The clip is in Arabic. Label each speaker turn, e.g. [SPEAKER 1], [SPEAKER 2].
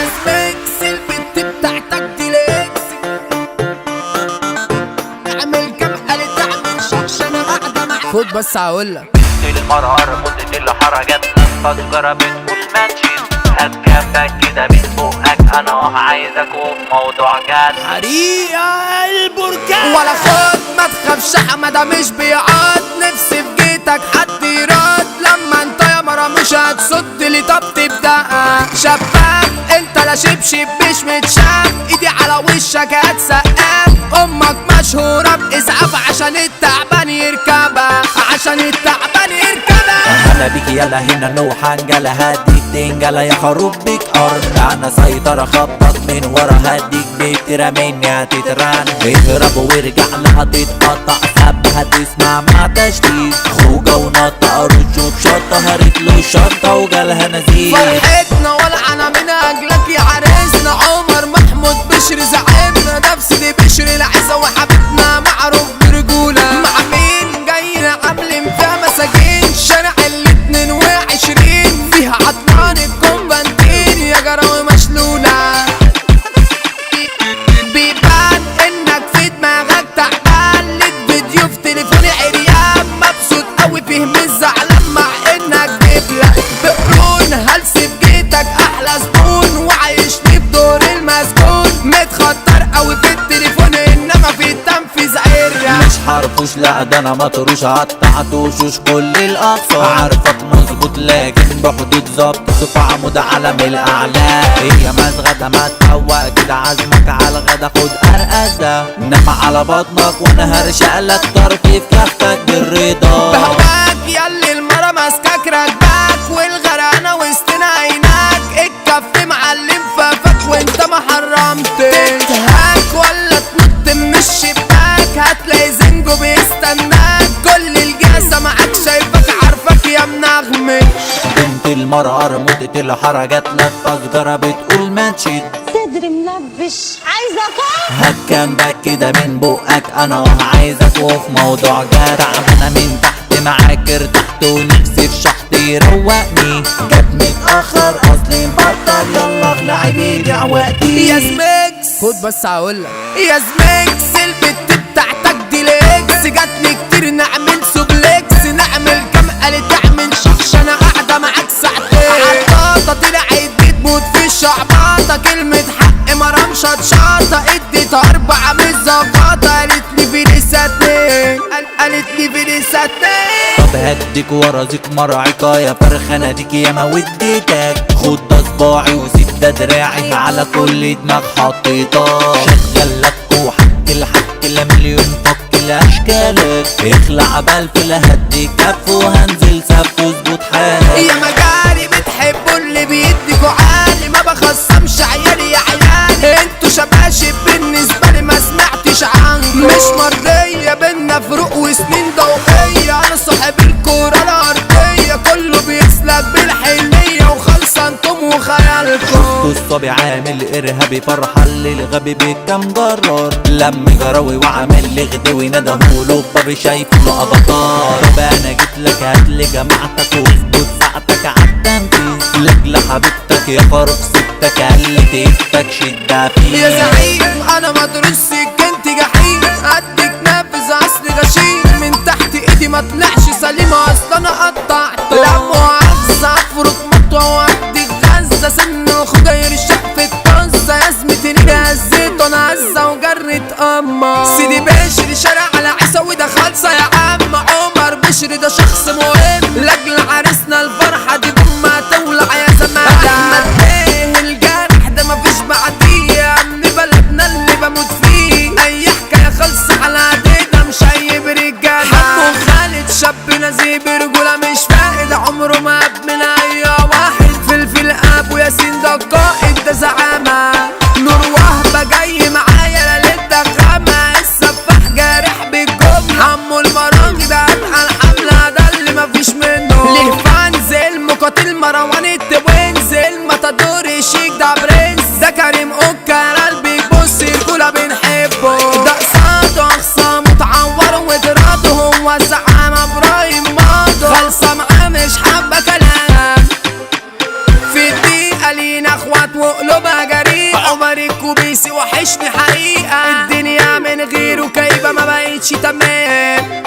[SPEAKER 1] ياسمكس البنت بتاعتك دي ليكس. اعمل كام قالت اعمل شخش انا قاعدة معاك. خد بس هقولك
[SPEAKER 2] المرهر مدة الحركات الفجرة بتقول ماتشين. هات جنبك كده من بقك انا عايزك وفي موضوع جد.
[SPEAKER 1] حريقة البركان ولا خد ما تخافش حمادة مش بيعاد. نفسي في جيتك حد يراد لما انت يا مرة مش هتصد لي. طب تبدأ شباب انت لا شبشب مش متشاف. ايدي على وشك هتسقف. امك مشهورة باسعاف عشان التعبان يركبها. عشان التعبان يركبها.
[SPEAKER 3] هلا بيك يلا هنا نو حنجلة هديك تنجلة يا خروف بيك أرض. أنا سيطرة خبط من ورا هديك بترى مني هتترن. اهرب وارجع لها تتقطع سب هتسمع مع تشتيت. خوجة ونطة رجوب شطة هرت له شطة وجالها نزيف.
[SPEAKER 1] فرحتنا ولعنا من أجلك يا عريسنا. عمر محمود بشر زعيمنا. نفس دي بشر العزة وحبيبنا معروف برجولة. مع مين جاينا عاملين فيها مساجين. شارع ال22 فيها عطران الكومبانتين يا جراوي مشلولة. بيبان انك في دماغك تعبان. ليك فيديو في تليفوني عريان. مبسوط قوي فيه مش زعلان مع انك دبلة بقرون. هلس في جيتك احلى زبون وعايشني بدور المسجون. متخطر قوي في التليفون انما في التنفيذ عرة.
[SPEAKER 3] مش حرفوش لا ده انا مطروش قطعتوشوش كل الاقصى. عارفك مظبوط لكن بحدود ظبط. صف عمود علم الاعلى. هي مزغده ما تفوق كده عزمك على الغدا خد ارقده. نام على بطنك وانا هرشقلك طرفي في كفتك بالرضا.
[SPEAKER 1] بهواك ياللي المرة ماسكاك راكباك. والغرقانة وسطنا عيناك. الكف معلم فافك وانت ما حرمتش. تهاك ولا تنط من الشباك. هتلاقي زنجو بيستناك. كل الجاسة معاك شايفك عارفك يا منغمش.
[SPEAKER 3] بنت المرأة مدة الحركات لفة بتقول ما تشد.
[SPEAKER 4] صدري منبش عايزة كام.
[SPEAKER 3] هات جنبك كده من بقك انا عايزك وفي موضوع جد. تعبانة من تحت معاك ارتحت ونفسي في شحط يروقني. جت متأخر اصلي مبطل يلا اخلعي بيدي عوقتي.
[SPEAKER 1] يا زميكس خد بس هقولك يا زميكس البت بتاعتك دي ليكس. جاتني كتير نعمل سوبليكس. نعمل كام قالت تعمل شخش انا قاعدة معاك ساعتين. عطاطة طلعت بتموت في الشعباطة. كلمة حق مرام شطشاطة. اديت 4 مش زفاطة. قالت لي في لسه 2. قالت لي في لسه 2.
[SPEAKER 3] طب هديك ورازيك مرعقة يا فرخة ديك يا ما وديتك. خد ده صباعي وسيب ده دراعي على كل دماغ حطيتها. شغل لك وحك الحك لمليون فك لاشكالك. اخلع بالفل هديك كف وهنزل سف واظبط حالك.
[SPEAKER 1] يا مجاري بتحبوا اللي بيديكوا عالي. ما بخصمش عيالي يا عيالي. انتوا شباشب بالنسبة لي ما سمعتش عنكم. مش مرضية بينا فروق وسنين ضوئية. انا صاحب الكورة الارضية. كله بيسلك بالحنية وخلصة انتم وخيالكم.
[SPEAKER 3] الصبي عامل ارهابي فرحان للغبي بكام جرار. لم جراوي وعامل لي غدوي ندهوله بابي شايفه له افاتار. طب انا جيت لك هاتلي جماعتك واظبط ساعتك عالتنفيذ. لاجل حبيبتك يا خروف سبتك قال تفتك شدها فيه.
[SPEAKER 1] يا زعيم انا مدروس سكنت جحيم. قدك نافذ اصل غشيم. من تحت ايدي ما طلعش سليم اصلا انا قطعت. لا مؤاخذة افرط مطوة وادي غزة. سن اخويا يرشق في الطنزة. يا زميلتي هزيت وانا هزة وجرت اما. سيدي بشري شارع على عيسى وده خالصة يا عم. عمر بشري ده شخص مهم. لاجل عريسنا الفرحة دي بما تولع يا زمان. احمد ايه الجرح ده مفيش بعديه. من بلدنا اللي بموت فيه. اي حكاية خالصة على عديدة مشيب رجالة. حمو خالد شاب اخوات وقلوبها جريئة. عمر الكوبيسي وحشني حقيقة، الدنيا من غيره كئيبة ما بقتش تمام.